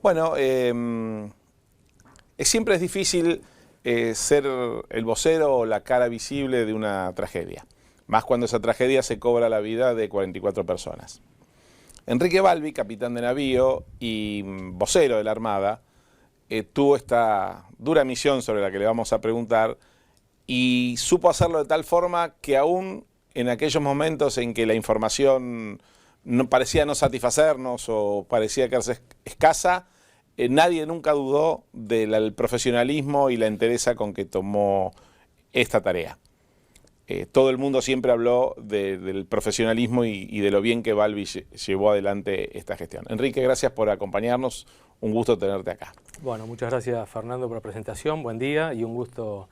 Bueno, siempre es difícil ser el vocero o la cara visible de una tragedia, más cuando esa tragedia se cobra la vida de 44 personas. Enrique Balbi, capitán de navío y vocero de la Armada, tuvo esta dura misión sobre la que le vamos a preguntar y supo hacerlo de tal forma que aún en aquellos momentos en que la información parecía no satisfacernos o parecía quedarse escasa, nadie nunca dudó del profesionalismo y la entereza con que tomó esta tarea. Todo el mundo siempre habló del profesionalismo y de lo bien que Balbi llevó adelante esta gestión. Enrique, gracias por acompañarnos. Un gusto tenerte acá. Bueno, muchas gracias Fernando por la presentación. Buen día y un gusto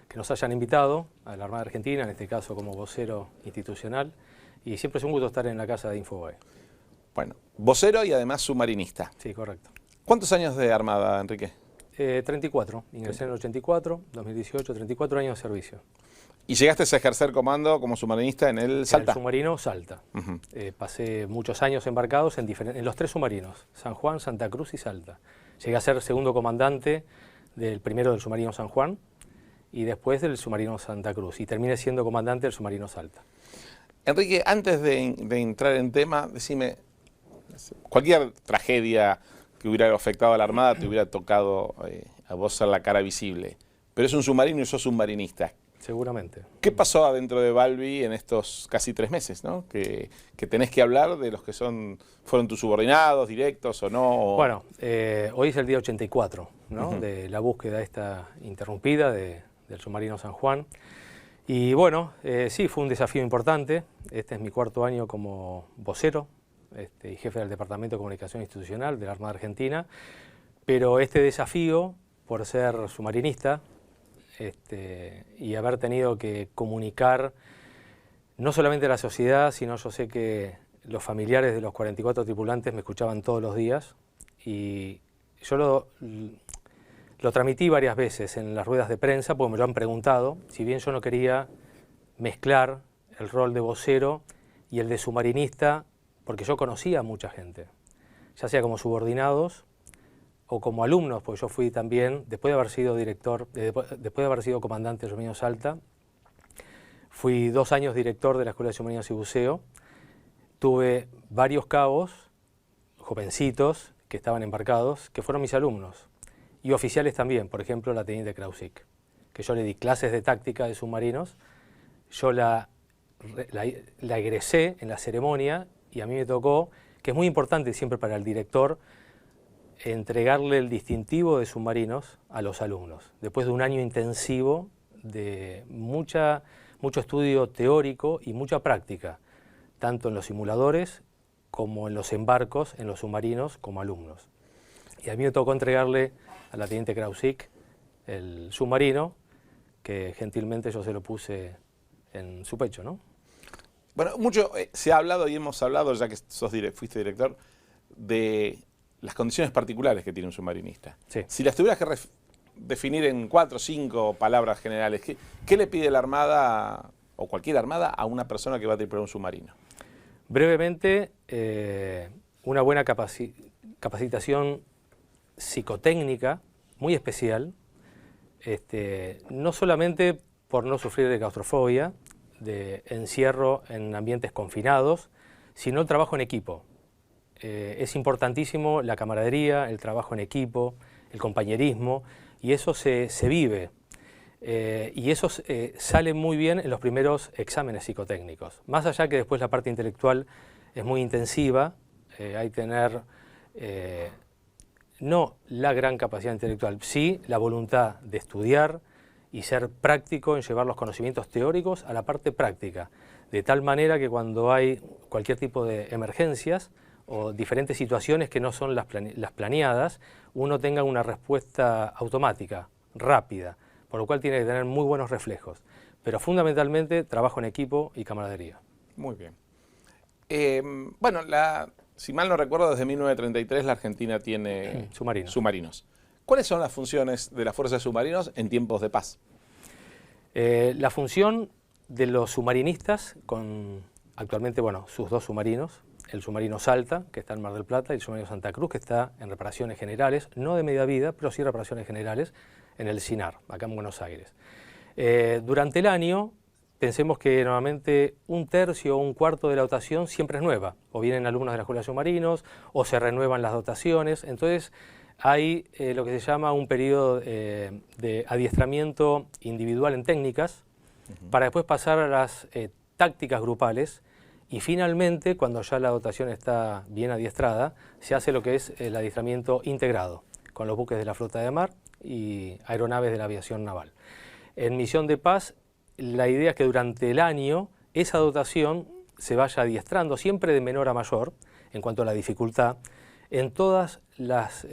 que nos hayan invitado a la Armada Argentina, en este caso como vocero institucional. Y siempre es un gusto estar en la casa de Infobae. Bueno, vocero y además submarinista. Sí, correcto. ¿Cuántos años de Armada, Enrique? 34. Ingresé en el 84, 2018, 34 años de servicio. ¿Y llegaste a ejercer comando como submarinista en el Salta? En el submarino Salta. Pasé muchos años embarcados en los 3 submarinos, San Juan, Santa Cruz y Salta. Llegué a ser segundo comandante del primero del submarino San Juan y después del submarino Santa Cruz. Y terminé siendo comandante del submarino Salta. Enrique, antes de entrar en tema, decime, cualquier tragedia que hubiera afectado a la Armada te hubiera tocado a vos ser la cara visible. Pero es un submarino y sos submarinista. Seguramente. ¿Qué pasó adentro de Balbi en estos casi 3 meses, ¿no? Que tenés que hablar de los que fueron tus subordinados, directos o no. Bueno, hoy es el día 84, ¿no? De la búsqueda esta interrumpida del submarino San Juan. Y bueno, sí, fue un desafío importante. Este es mi 4º año como vocero y jefe del Departamento de Comunicación Institucional de la Armada Argentina. Pero este desafío, por ser submarinista, y haber tenido que comunicar no solamente a la sociedad, sino yo sé que los familiares de los 44 tripulantes me escuchaban todos los días y yo lo transmití varias veces en las ruedas de prensa porque me lo han preguntado, si bien yo no quería mezclar el rol de vocero y el de submarinista, porque yo conocía a mucha gente, ya sea como subordinados o como alumnos, porque yo fui también, después de haber sido director, después de haber sido comandante del submarino Salta, fui 2 años director de la Escuela de Submarinos y Buceo, tuve varios cabos, jovencitos, que estaban embarcados, que fueron mis alumnos, y oficiales también, por ejemplo la teniente Krausik, que yo le di clases de táctica de submarinos, yo la egresé en la ceremonia, y a mí me tocó, que es muy importante siempre para el director, entregarle el distintivo de submarinos a los alumnos, después de un año intensivo de mucho estudio teórico y mucha práctica, tanto en los simuladores como en los embarcos, en los submarinos, como alumnos. Y a mí me tocó entregarle a la teniente Krausik el submarino, que gentilmente yo se lo puse en su pecho, ¿no? Bueno, mucho se ha hablado y hemos hablado, ya que fuiste director, de las condiciones particulares que tiene un submarinista. Sí. Si las tuvieras que definir en 4 o 5 palabras generales, ¿qué le pide la Armada o cualquier Armada a una persona que va a tripular un submarino? Brevemente, una buena capacitación psicotécnica muy especial, no solamente por no sufrir de claustrofobia, de encierro en ambientes confinados, sino el trabajo en equipo. Es importantísimo la camaradería, el trabajo en equipo, el compañerismo, y eso se vive. Y eso sale muy bien en los primeros exámenes psicotécnicos. Más allá que después la parte intelectual es muy intensiva, hay que tener no la gran capacidad intelectual, sí la voluntad de estudiar y ser práctico en llevar los conocimientos teóricos a la parte práctica, de tal manera que cuando hay cualquier tipo de emergencias, o diferentes situaciones que no son las planeadas, uno tenga una respuesta automática, rápida, por lo cual tiene que tener muy buenos reflejos. Pero fundamentalmente trabajo en equipo y camaradería. Muy bien. Bueno, si mal no recuerdo, desde 1933 la Argentina tiene submarinos. ¿Cuáles son las funciones de las fuerzas de submarinos en tiempos de paz? La función de los submarinistas, con actualmente sus 2 submarinos, el submarino Salta, que está en Mar del Plata, y el submarino Santa Cruz, que está en reparaciones generales, no de media vida, pero sí reparaciones generales en el CINAR, acá en Buenos Aires. Durante el año, pensemos que normalmente un tercio o un cuarto de la dotación siempre es nueva, o vienen alumnos de la Escuela de Submarinos, o se renuevan las dotaciones, entonces hay lo que se llama un periodo de adiestramiento individual en técnicas, para después pasar a las tácticas grupales, y finalmente, cuando ya la dotación está bien adiestrada, se hace lo que es el adiestramiento integrado, con los buques de la flota de mar y aeronaves de la aviación naval. En misión de paz, la idea es que durante el año esa dotación se vaya adiestrando, siempre de menor a mayor, en cuanto a la dificultad, en todas las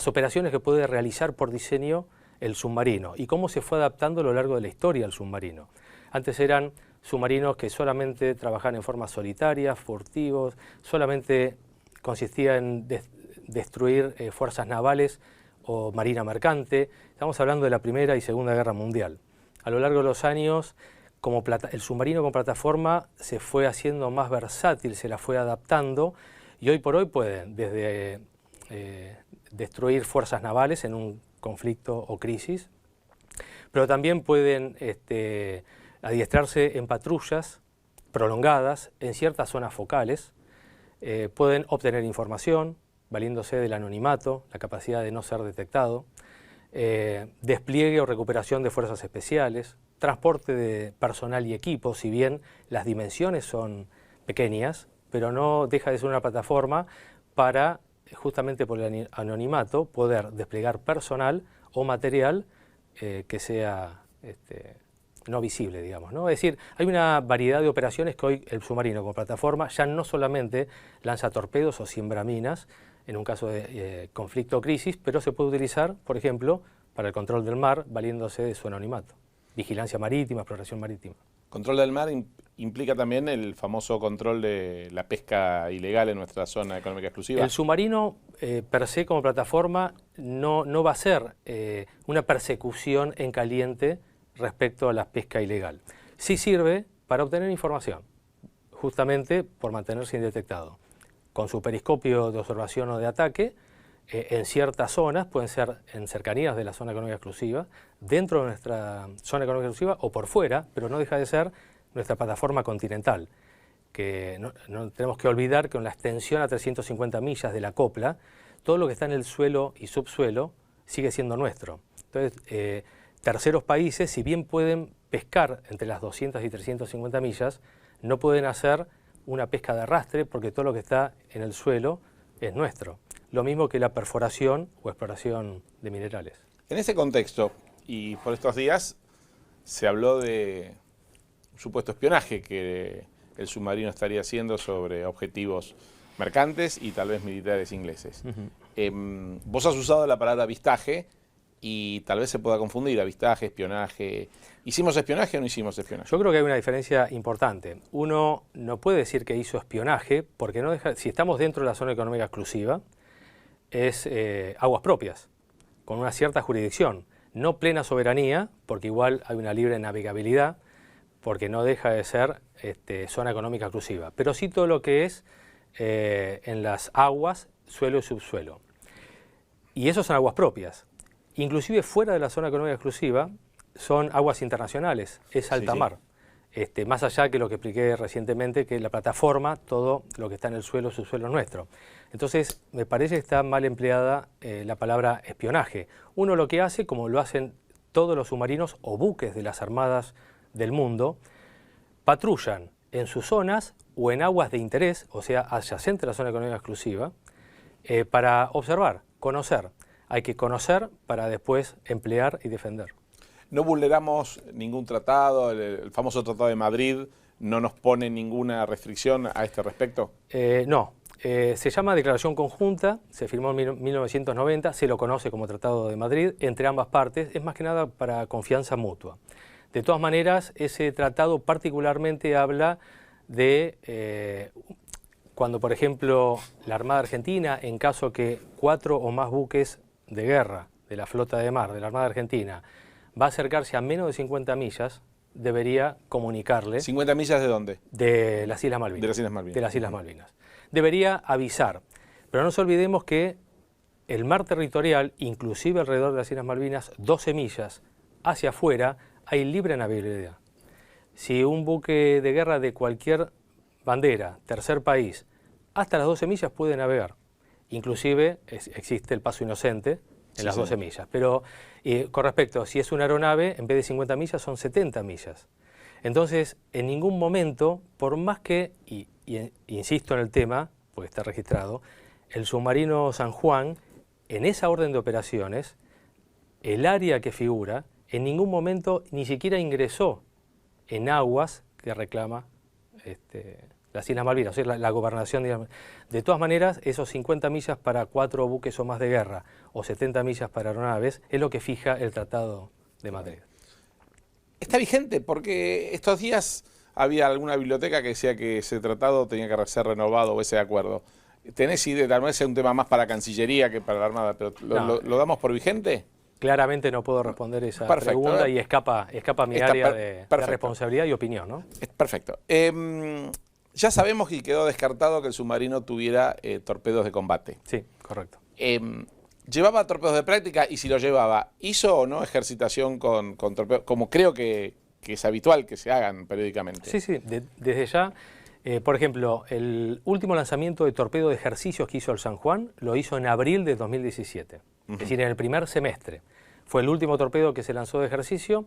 operaciones que puede realizar por diseño el submarino y cómo se fue adaptando a lo largo de la historia el submarino. Antes eran submarinos que solamente trabajaban en forma solitaria, furtivos, solamente consistía en destruir fuerzas navales o marina mercante. Estamos hablando de la Primera y Segunda Guerra Mundial. A lo largo de los años, el submarino con plataforma se fue haciendo más versátil, se la fue adaptando, y hoy por hoy pueden desde destruir fuerzas navales en un conflicto o crisis, pero también pueden adiestrarse en patrullas prolongadas en ciertas zonas focales, pueden obtener información valiéndose del anonimato, la capacidad de no ser detectado, despliegue o recuperación de fuerzas especiales, transporte de personal y equipo, si bien las dimensiones son pequeñas, pero no deja de ser una plataforma para, justamente por el anonimato, poder desplegar personal o material que sea no visible, digamos, ¿no? Es decir, hay una variedad de operaciones que hoy el submarino con plataforma ya no solamente lanza torpedos o siembra minas, en un caso de conflicto o crisis, pero se puede utilizar, por ejemplo, para el control del mar, valiéndose de su anonimato. Vigilancia marítima, exploración marítima. Control del mar implica también el famoso control de la pesca ilegal en nuestra zona económica exclusiva. El submarino, per se como plataforma, no va a ser una persecución en caliente respecto a la pesca ilegal. Sí sirve para obtener información, justamente por mantenerse indetectado. Con su periscopio de observación o de ataque, en ciertas zonas, pueden ser en cercanías de la zona económica exclusiva, dentro de nuestra zona económica exclusiva o por fuera, pero no deja de ser nuestra plataforma continental, que no tenemos que olvidar que con la extensión a 350 millas de la copla, todo lo que está en el suelo y subsuelo sigue siendo nuestro. Entonces, terceros países, si bien pueden pescar entre las 200 y 350 millas, no pueden hacer una pesca de arrastre porque todo lo que está en el suelo es nuestro. Lo mismo que la perforación o exploración de minerales. En ese contexto, y por estos días, se habló de un supuesto espionaje que el submarino estaría haciendo sobre objetivos mercantes y tal vez militares ingleses. Vos has usado la palabra avistaje y tal vez se pueda confundir avistaje, espionaje. ¿Hicimos espionaje o no hicimos espionaje? Yo creo que hay una diferencia importante. Uno no puede decir que hizo espionaje porque no deja, si estamos dentro de la zona económica exclusiva, es aguas propias, con una cierta jurisdicción. No plena soberanía, porque igual hay una libre navegabilidad, porque no deja de ser zona económica exclusiva. Pero sí todo lo que es en las aguas, suelo y subsuelo. Y eso son aguas propias. Inclusive fuera de la zona económica exclusiva son aguas internacionales, es alta mar. Más allá que lo que expliqué recientemente, que la plataforma, todo lo que está en el suelo, subsuelo es nuestro. Entonces, me parece que está mal empleada la palabra espionaje. Uno lo que hace, como lo hacen todos los submarinos o buques de las armadas del mundo, patrullan en sus zonas o en aguas de interés, o sea, adyacente a la zona económica exclusiva, para observar, conocer. Hay que conocer para después emplear y defender. No vulneramos ningún tratado, el famoso Tratado de Madrid no nos pone ninguna restricción a este respecto. No, se llama Declaración Conjunta, se firmó en 1990, se lo conoce como Tratado de Madrid, entre ambas partes, es más que nada para confianza mutua. De todas maneras, ese tratado particularmente habla de cuando, por ejemplo, la Armada Argentina, en caso que 4 o más buques de guerra de la flota de mar de la Armada Argentina va a acercarse a menos de 50 millas, debería comunicarle. ¿50 millas de dónde? De las Islas Malvinas. De las Islas Malvinas. De las Islas Malvinas. debería avisar. Pero no nos olvidemos que el mar territorial, inclusive alrededor de las Islas Malvinas, 12 millas hacia afuera, hay libre navegabilidad. Si un buque de guerra de cualquier bandera, tercer país, hasta las 12 millas puede navegar. Inclusive existe el paso inocente en las 12 millas. Pero con respecto, si es una aeronave, en vez de 50 millas son 70 millas. Entonces, en ningún momento, por más que, y insisto en el tema, porque está registrado, el submarino San Juan, en esa orden de operaciones, el área que figura, en ningún momento ni siquiera ingresó en aguas que reclama las Islas Malvinas, o sea, la gobernación. De todas maneras, esos 50 millas para 4 buques o más de guerra, o 70 millas para aeronaves, es lo que fija el Tratado de Madrid. ¿Está vigente? Porque estos días había alguna biblioteca que decía que ese tratado tenía que ser renovado o ese acuerdo. ¿Tenés idea? Tal vez es un tema más para Cancillería que para la Armada, pero ¿lo damos por vigente? Claramente no puedo responder esa pregunta y escapa mi área de responsabilidad y opinión, ¿no? Perfecto. Ya sabemos y quedó descartado que el submarino tuviera torpedos de combate. Sí, correcto. ¿Llevaba torpedos de práctica? Y si lo llevaba, ¿hizo o no ejercitación con torpedos? Como creo que es habitual que se hagan periódicamente. Sí, sí, desde ya. Por ejemplo, el último lanzamiento de torpedo de ejercicios que hizo el San Juan lo hizo en abril de 2017. Es decir, en el primer semestre. Fue el último torpedo que se lanzó de ejercicio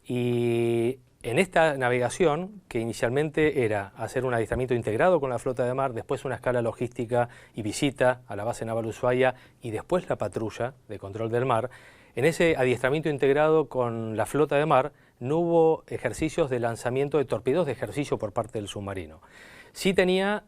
y en esta navegación, que inicialmente era hacer un adiestramiento integrado con la flota de mar, después una escala logística y visita a la base naval Ushuaia y después la patrulla de control del mar, en ese adiestramiento integrado con la flota de mar no hubo ejercicios de lanzamiento de torpedos de ejercicio por parte del submarino. Sí tenía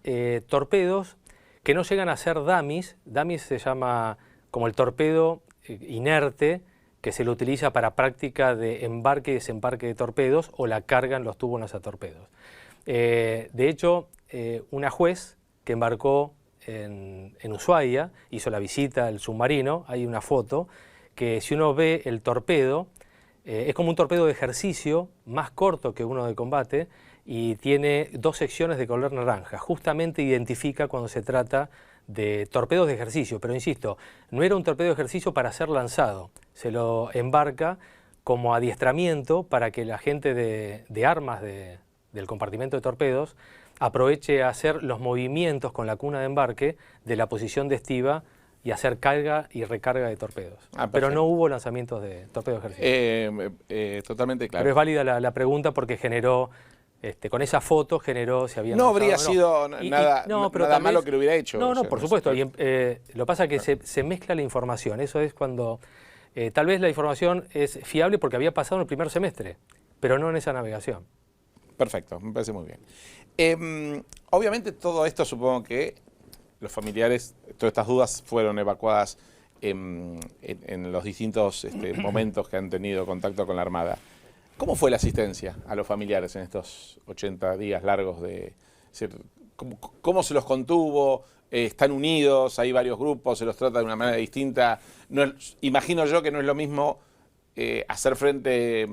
torpedos que no llegan a ser dummies. Dummies se llama como el torpedo inerte que se lo utiliza para práctica de embarque y desembarque de torpedos o la carga en los tubos lanzatorpedos. De hecho, una juez que embarcó en Ushuaia hizo la visita al submarino, hay una foto, que si uno ve el torpedo, es como un torpedo de ejercicio, más corto que uno de combate, y tiene 2 secciones de color naranja. Justamente identifica cuando se trata de torpedos de ejercicio, pero insisto, no era un torpedo de ejercicio para ser lanzado, se lo embarca como adiestramiento para que la gente de armas del compartimento de torpedos aproveche a hacer los movimientos con la cuna de embarque de la posición de estiba y hacer carga y recarga de torpedos. Pero no hubo lanzamientos de torpedos de ejercicio. Totalmente claro. Pero es válida la pregunta porque generó, con esa foto generó si había... No habría sido nada malo que lo hubiera hecho. No, por supuesto. Y, lo que pasa es que se mezcla la información. Eso es cuando... tal vez la información es fiable porque había pasado en el primer semestre, pero no en esa navegación. Perfecto, me parece muy bien. Obviamente todo esto supongo que los familiares, todas estas dudas fueron evacuadas en los distintos momentos que han tenido contacto con la Armada. ¿Cómo fue la asistencia a los familiares en estos 80 días largos? ¿Cómo se los contuvo? ¿Están unidos? ¿Hay varios grupos? ¿Se los trata de una manera distinta? Imagino yo que no es lo mismo hacer frente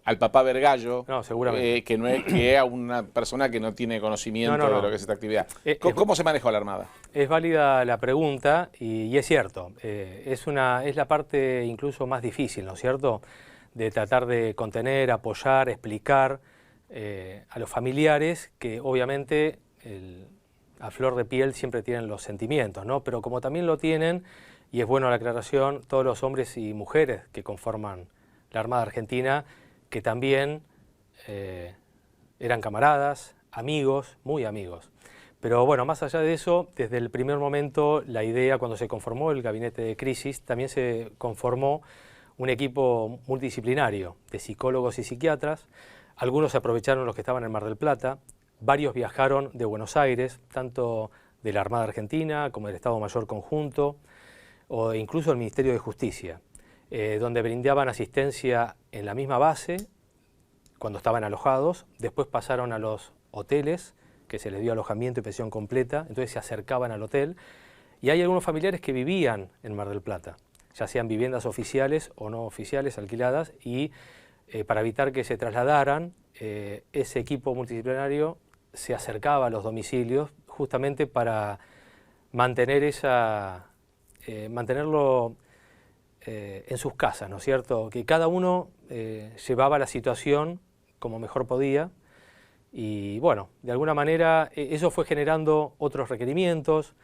al papá Vergallo, que a una persona que no tiene conocimiento de lo que es esta actividad. ¿Cómo se manejó la Armada? Es válida la pregunta y es cierto. Es la parte incluso más difícil, ¿no es cierto?, de tratar de contener, apoyar, explicar a los familiares que obviamente a flor de piel siempre tienen los sentimientos, ¿no? Pero como también lo tienen, y es bueno la aclaración, todos los hombres y mujeres que conforman la Armada Argentina, que también eran camaradas, amigos, muy amigos. Pero bueno, más allá de eso, desde el primer momento, la idea, cuando se conformó el gabinete de crisis, también se conformó un equipo multidisciplinario de psicólogos y psiquiatras. Algunos se aprovecharon los que estaban en Mar del Plata, varios viajaron de Buenos Aires, tanto de la Armada Argentina como del Estado Mayor Conjunto, o incluso el Ministerio de Justicia, donde brindaban asistencia en la misma base cuando estaban alojados, después pasaron a los hoteles, que se les dio alojamiento y pensión completa, entonces se acercaban al hotel, y hay algunos familiares que vivían en Mar del Plata, ya sean viviendas oficiales o no oficiales, alquiladas, y para evitar que se trasladaran, ese equipo multidisciplinario se acercaba a los domicilios justamente para mantener mantenerlo en sus casas, ¿no es cierto? Que cada uno llevaba la situación como mejor podía y bueno, de alguna manera eso fue generando otros requerimientos.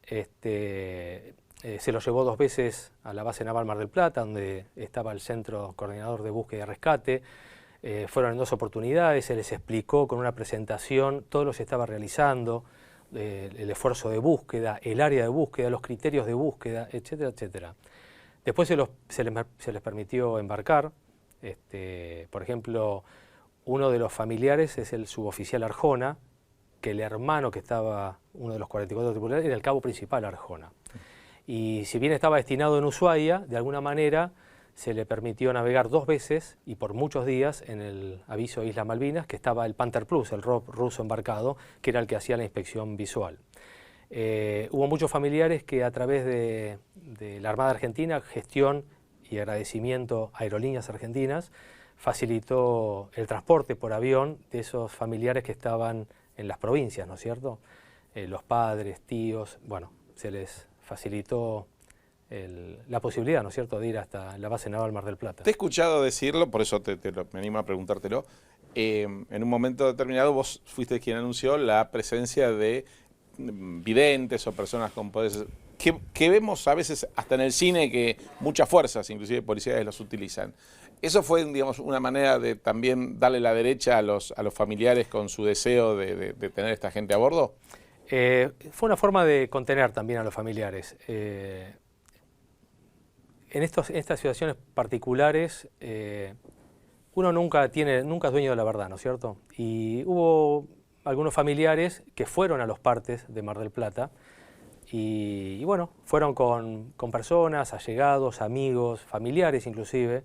Se lo llevó 2 veces a la base naval Mar del Plata, donde estaba el Centro Coordinador de Búsqueda y Rescate. Fueron en 2 oportunidades, se les explicó con una presentación todo lo que se estaba realizando, el esfuerzo de búsqueda, el área de búsqueda, los criterios de búsqueda, etcétera, etcétera. Después se les permitió embarcar. Por ejemplo, uno de los familiares es el suboficial Arjona, que el hermano que estaba, uno de los 44 tripulantes, era el cabo principal Arjona. Y si bien estaba destinado en Ushuaia, de alguna manera se le permitió navegar 2 veces y por muchos días en el aviso de Islas Malvinas, que estaba el Panther Plus, el ROV ruso embarcado, que era el que hacía la inspección visual. Hubo muchos familiares que a través de la Armada Argentina, gestión y agradecimiento a Aerolíneas Argentinas, facilitó el transporte por avión de esos familiares que estaban en las provincias, ¿no es cierto? Los padres, tíos, bueno, se les facilitó la posibilidad, ¿no es cierto?, de ir hasta la base naval Mar del Plata. Te he escuchado decirlo, por eso me animo a preguntártelo. En un momento determinado vos fuiste quien anunció la presencia de videntes o personas con poderes que vemos a veces hasta en el cine, que muchas fuerzas, inclusive policiales, los utilizan. ¿Eso fue, digamos, una manera de también darle la derecha a los familiares con su deseo de tener esta gente a bordo? Fue una forma de contener también a los familiares. En estas situaciones particulares, uno nunca es dueño de la verdad, ¿no es cierto? Y hubo algunos familiares que fueron a los partes de Mar del Plata y bueno, fueron con personas, allegados, amigos, familiares inclusive,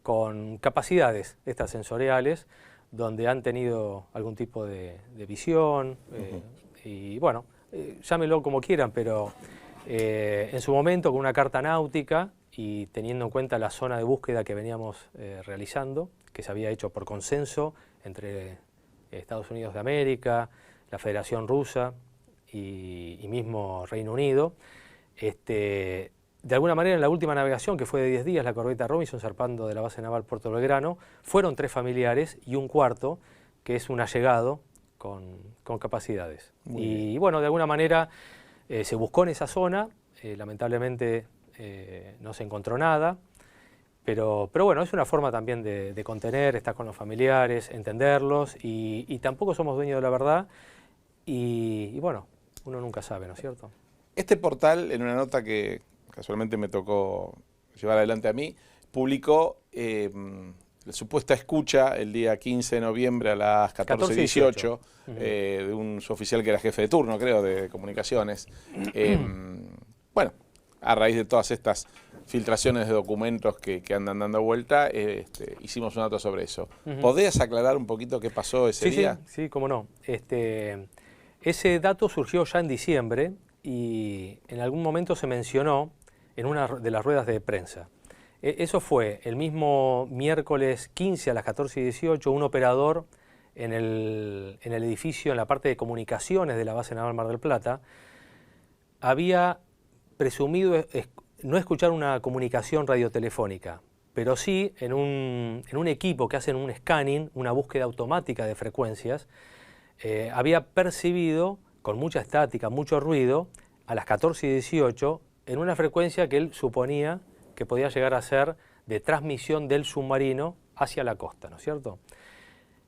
con capacidades extrasensoriales, donde han tenido algún tipo de visión, y bueno, llámenlo como quieran, pero en su momento con una carta náutica y teniendo en cuenta la zona de búsqueda que veníamos realizando, que se había hecho por consenso entre Estados Unidos de América, la Federación Rusa y mismo Reino Unido, de alguna manera en la última navegación, que fue de 10 días, la corbeta Robinson zarpando de la base naval Puerto Belgrano, fueron 3 familiares y un cuarto, que es un allegado con capacidades. Y bueno, de alguna manera se buscó en esa zona, lamentablemente no se encontró nada, pero bueno, es una forma también de contener, estar con los familiares, entenderlos, y tampoco somos dueños de la verdad, y bueno, uno nunca sabe, ¿no es cierto? Este portal, en una nota que casualmente me tocó llevar adelante a mí, publicó la supuesta escucha el día 15 de noviembre a las 14:18 de un suboficial que era jefe de turno, creo, de comunicaciones. Bueno, a raíz de todas estas filtraciones de documentos que andan dando vuelta, hicimos una nota sobre eso. ¿Podrías aclarar un poquito qué pasó ese día? Sí, cómo no. Ese dato surgió ya en diciembre y en algún momento se mencionó en una de las ruedas de prensa. Eso fue el mismo miércoles 15 a las 14:18, un operador en el edificio, en la parte de comunicaciones de la base naval Mar del Plata, había presumido no escuchar una comunicación radiotelefónica, pero sí en un equipo que hacen un scanning, una búsqueda automática de frecuencias, había percibido con mucha estática, mucho ruido, a las 14:18, en una frecuencia que él suponía que podía llegar a ser de transmisión del submarino hacia la costa, ¿no es cierto?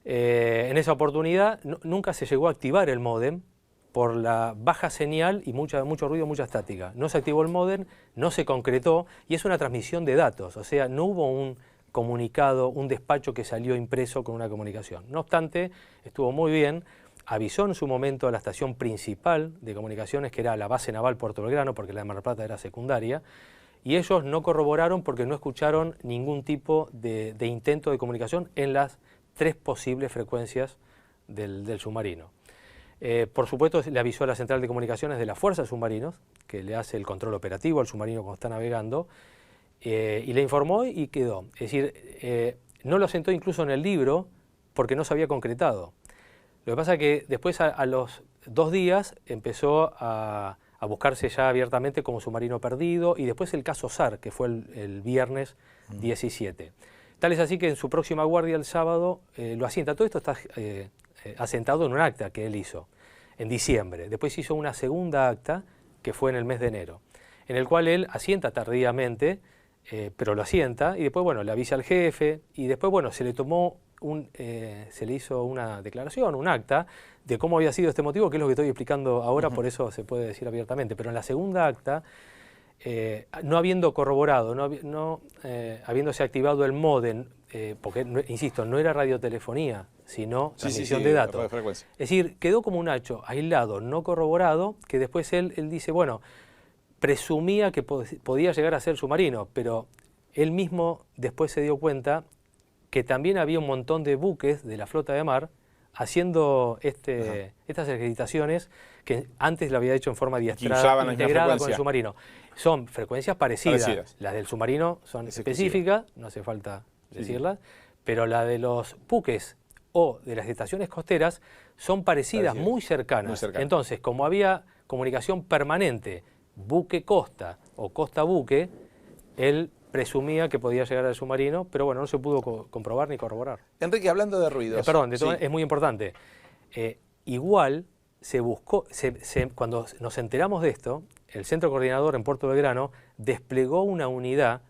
En esa oportunidad nunca se llegó a activar el módem por la baja señal y mucho ruido, mucha estática. No se activó el módem, no se concretó y es una transmisión de datos, o sea, no hubo un comunicado, un despacho que salió impreso con una comunicación. No obstante, estuvo muy bien. Avisó en su momento a la estación principal de comunicaciones, que era la base naval Puerto Belgrano, porque la de Mar del Plata era secundaria, y ellos no corroboraron porque no escucharon ningún tipo de intento de comunicación en las 3 posibles frecuencias del submarino. Por supuesto, le avisó a la central de comunicaciones de la Fuerza de Submarinos, que le hace el control operativo al submarino cuando está navegando, y le informó y quedó. Es decir, no lo asentó incluso en el libro porque no se había concretado. Lo que pasa es que después a los 2 días empezó a buscarse ya abiertamente como submarino perdido, y después el caso SAR, que fue el viernes 17. Tal es así que en su próxima guardia el sábado lo asienta. Todo esto está asentado en un acta que él hizo en diciembre. Después hizo una segunda acta que fue en el mes de enero, en el cual él asienta tardíamente, pero lo asienta, y después, bueno, le avisa al jefe, y después, bueno, se le hizo una declaración, un acta, de cómo había sido este motivo, que es lo que estoy explicando ahora, por eso se puede decir abiertamente. Pero en la segunda acta, no habiendo corroborado, no habiéndose activado el módem, porque, insisto, no era radiotelefonía, sino transmisión de datos. Es decir, quedó como un hecho aislado, no corroborado, que después él dice, bueno, presumía que podía llegar a ser submarino, pero él mismo después se dio cuenta que también había un montón de buques de la flota de mar haciendo estas ejercitaciones que antes lo había hecho en forma diestrada, integrada con el submarino. Son frecuencias parecidas. Las del submarino son específicas, no hace falta decirlas, pero la de los buques o de las estaciones costeras son parecidas, muy cercanas. Entonces, como había comunicación permanente, buque-costa o costa-buque, él presumía que podía llegar al submarino, pero bueno, no se pudo comprobar ni corroborar. Enrique, hablando de ruidos. Perdón, es muy importante. Igual se buscó, cuando nos enteramos de esto, el Centro Coordinador en Puerto Belgrano desplegó una unidad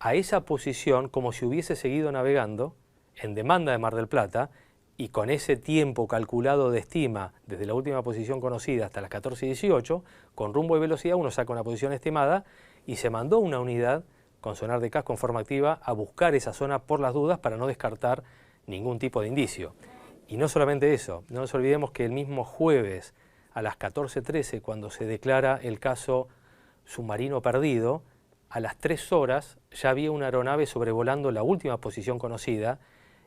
a esa posición como si hubiese seguido navegando en demanda de Mar del Plata, y con ese tiempo calculado de estima desde la última posición conocida hasta las 14:18, con rumbo y velocidad uno saca una posición estimada y se mandó una unidad con sonar de casco en forma activa a buscar esa zona por las dudas para no descartar ningún tipo de indicio. Y no solamente eso, no nos olvidemos que el mismo jueves a las 14:13, cuando se declara el caso submarino perdido, a las 3 horas ya había una aeronave sobrevolando la última posición conocida,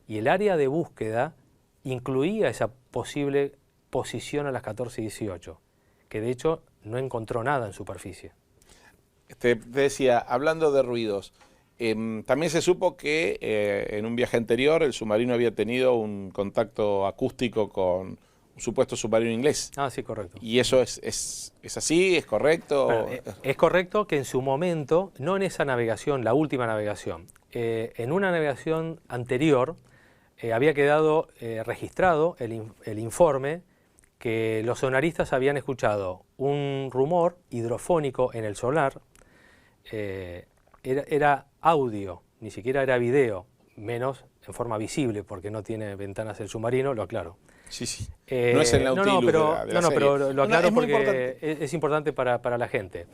y el área de búsqueda incluía esa posible posición a las 14:18, que de hecho no encontró nada en superficie. Te decía, hablando de ruidos, también se supo que en un viaje anterior el submarino había tenido un contacto acústico con un supuesto submarino inglés. Ah, sí, correcto. ¿Y eso es así? ¿Es correcto? Bueno, es correcto que en su momento, no en esa navegación, la última navegación, en una navegación anterior había quedado registrado el informe que los sonaristas habían escuchado un rumor hidrofónico en el sonar. Era audio, ni siquiera era video, menos en forma visible, porque no tiene ventanas el submarino, lo aclaro. Sí, sí. No es el Nautilus pero lo aclaro porque es importante para la gente.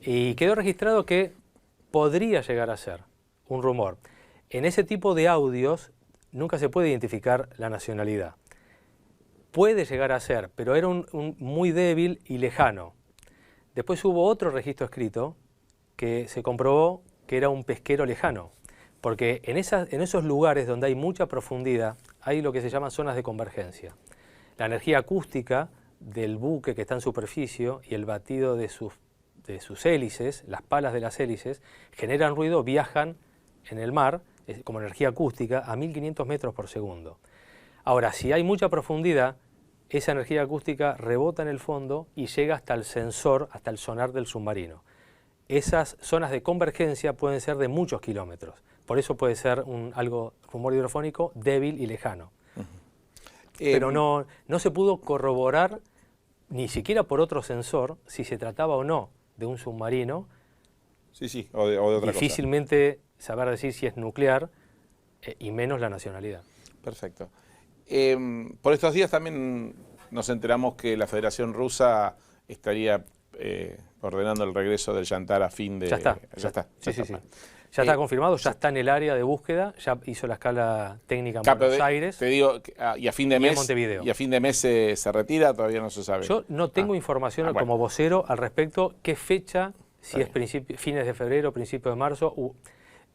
Y quedó registrado que podría llegar a ser un rumor. En ese tipo de audios nunca se puede identificar la nacionalidad. Puede llegar a ser, pero era muy débil y lejano. Después hubo otro registro escrito que se comprobó que era un pesquero lejano, porque en esos lugares donde hay mucha profundidad hay lo que se llaman zonas de convergencia. La energía acústica del buque que está en superficie y el batido de sus hélices, las palas de las hélices, generan ruido, viajan en el mar como energía acústica a 1500 metros por segundo. Ahora, si hay mucha profundidad, esa energía acústica rebota en el fondo y llega hasta el sensor, hasta el sonar del submarino. Esas zonas de convergencia pueden ser de muchos kilómetros. Por eso puede ser algo rumor hidrofónico débil y lejano. Pero no se pudo corroborar, ni siquiera por otro sensor, si se trataba o no de un submarino. Sí, o de otra cosa. Difícilmente saber decir si es nuclear, y menos la nacionalidad. Perfecto. Por estos días también nos enteramos que la Federación Rusa estaría ordenando el regreso del Yantar a fin de... Ya está. Ya está confirmado, ya está en el área de búsqueda, ya hizo la escala técnica en Buenos Aires. Te digo, y a fin de mes, Montevideo. Y a fin de mes se retira, todavía no se sabe. Yo no tengo información como vocero al respecto, qué fecha, si es fines de febrero, principios de marzo,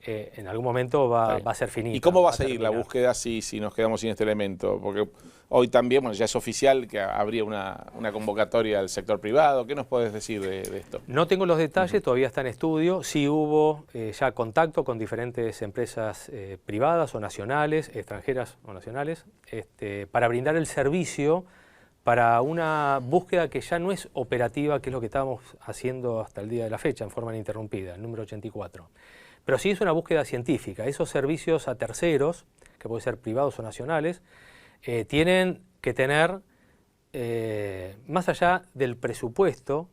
en algún momento va a ser finita. ¿Y cómo va a seguir la búsqueda si nos quedamos sin este elemento? Porque hoy también, bueno, ya es oficial que habría una convocatoria al sector privado. ¿Qué nos puedes decir de esto? No tengo los detalles, todavía está en estudio. Sí hubo ya contacto con diferentes empresas privadas o nacionales, extranjeras o nacionales, para brindar el servicio para una búsqueda que ya no es operativa, que es lo que estábamos haciendo hasta el día de la fecha, en forma ininterrumpida, el número 84. Pero sí es una búsqueda científica. Esos servicios a terceros, que pueden ser privados o nacionales, tienen que tener, más allá del presupuesto,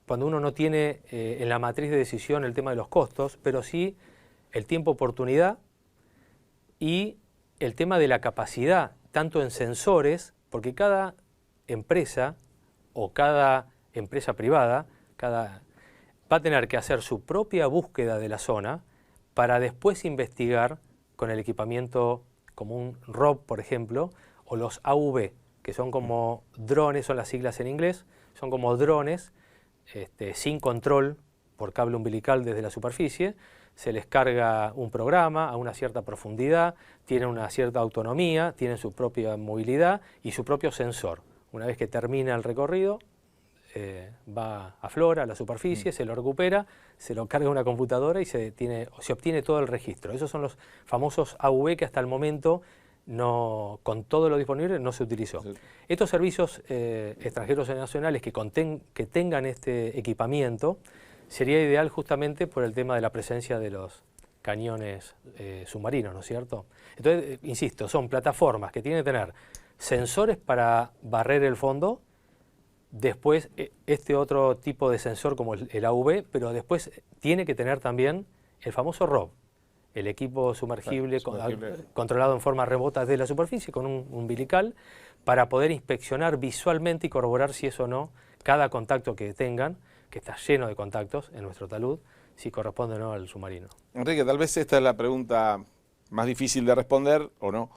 cuando uno no tiene en la matriz de decisión el tema de los costos, pero sí el tiempo-oportunidad y el tema de la capacidad, tanto en sensores, porque cada empresa o cada empresa privada va a tener que hacer su propia búsqueda de la zona para después investigar con el equipamiento como un ROV, por ejemplo, o los AUV, que son como drones, son las siglas en inglés, son como drones sin control por cable umbilical desde la superficie. Se les carga un programa a una cierta profundidad, tienen una cierta autonomía, tienen su propia movilidad y su propio sensor. Una vez que termina el recorrido, va a flora, a la superficie, se lo recupera, se lo carga una computadora y se obtiene todo el registro. Esos son los famosos AUV que hasta el momento, con todo lo disponible, no se utilizó. Sí. Estos servicios extranjeros y nacionales que tengan este equipamiento, sería ideal justamente por el tema de la presencia de los cañones submarinos, ¿no es cierto? Entonces, insisto, son plataformas que tienen que tener sensores para barrer el fondo, después este otro tipo de sensor como el AUV, pero después tiene que tener también el famoso ROV, el equipo sumergible, controlado en forma remota desde la superficie con un umbilical, para poder inspeccionar visualmente y corroborar si es o no cada contacto que tengan, que está lleno de contactos en nuestro talud, si corresponde o no al submarino. Enrique, tal vez esta es la pregunta más difícil de responder o no,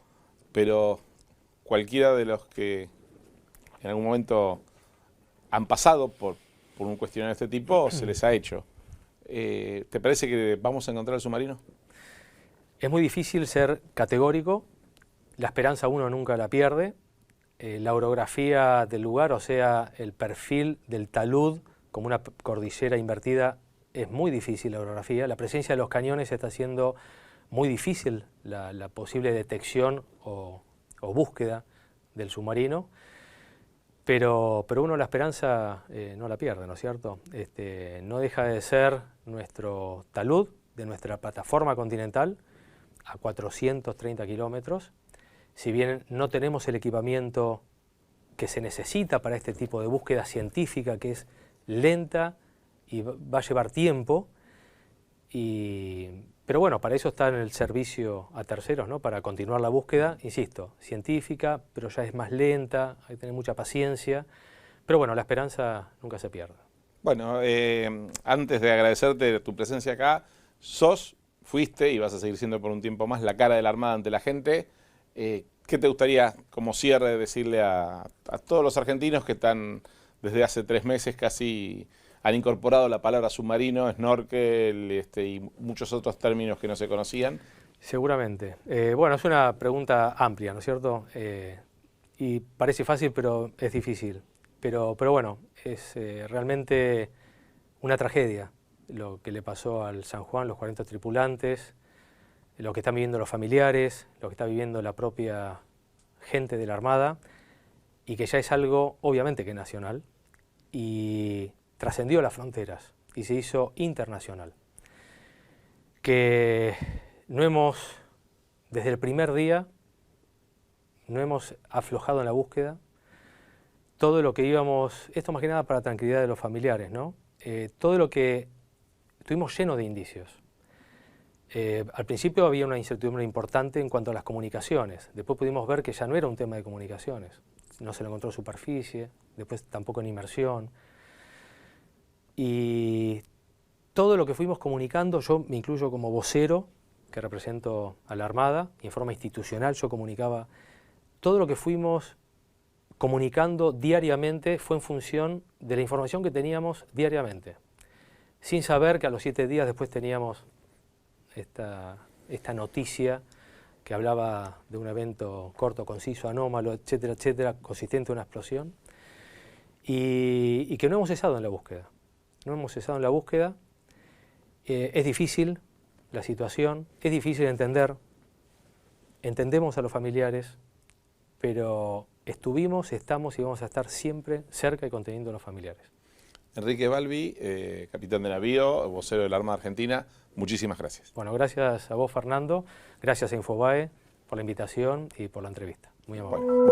pero cualquiera de los que en algún momento han pasado por un cuestionario de este tipo se les ha hecho. ¿Te parece que vamos a encontrar el submarino? Es muy difícil ser categórico, la esperanza uno nunca la pierde, la orografía del lugar, o sea, el perfil del talud como una cordillera invertida, es muy difícil la orografía. La presencia de los cañones está haciendo muy difícil la posible detección o búsqueda del submarino, pero uno la esperanza no la pierde, ¿no es cierto? No deja de ser nuestro talud, de nuestra plataforma continental, a 430 kilómetros. Si bien no tenemos el equipamiento que se necesita para este tipo de búsqueda científica, que es lenta y va a llevar tiempo, pero bueno, para eso está en el servicio a terceros, ¿no? Para continuar la búsqueda, insisto, científica, pero ya es más lenta, hay que tener mucha paciencia, pero bueno, la esperanza nunca se pierde. Bueno, antes de agradecerte tu presencia acá, fuiste y vas a seguir siendo por un tiempo más la cara de la Armada ante la gente. ¿Qué te gustaría, como cierre, decirle a todos los argentinos que están desde hace 3 meses casi han incorporado la palabra submarino, snorkel y muchos otros términos que no se conocían? Seguramente. Bueno, es una pregunta amplia, ¿no es cierto? Y parece fácil, pero es difícil. Pero bueno, es realmente una tragedia lo que le pasó al San Juan, los 40 tripulantes, lo que están viviendo los familiares, lo que está viviendo la propia gente de la Armada, y que ya es algo, obviamente, que nacional, y trascendió las fronteras y se hizo internacional. Que no hemos, desde el primer día, no hemos aflojado en la búsqueda. Todo lo que íbamos, esto más que nada para la tranquilidad de los familiares, ¿no? Todo lo que estuvimos llenos de indicios. Al principio había una incertidumbre importante en cuanto a las comunicaciones. Después pudimos ver que ya no era un tema de comunicaciones. No se lo encontró en superficie, después tampoco en inmersión. Y todo lo que fuimos comunicando, yo me incluyo como vocero, que represento a la Armada, y en forma institucional yo comunicaba, todo lo que fuimos comunicando diariamente fue en función de la información que teníamos diariamente, sin saber que a los 7 días después teníamos esta noticia que hablaba de un evento corto, conciso, anómalo, etcétera, etcétera, consistente en una explosión, y que no hemos cesado en la búsqueda. No hemos cesado en la búsqueda. Es difícil la situación, es difícil entender, entendemos a los familiares, pero estuvimos, estamos y vamos a estar siempre cerca y conteniendo a los familiares. Enrique Balbi, capitán de navío, vocero de la Armada Argentina, muchísimas gracias. Bueno, gracias a vos, Fernando, gracias a Infobae por la invitación y por la entrevista. Muy amable. Bueno.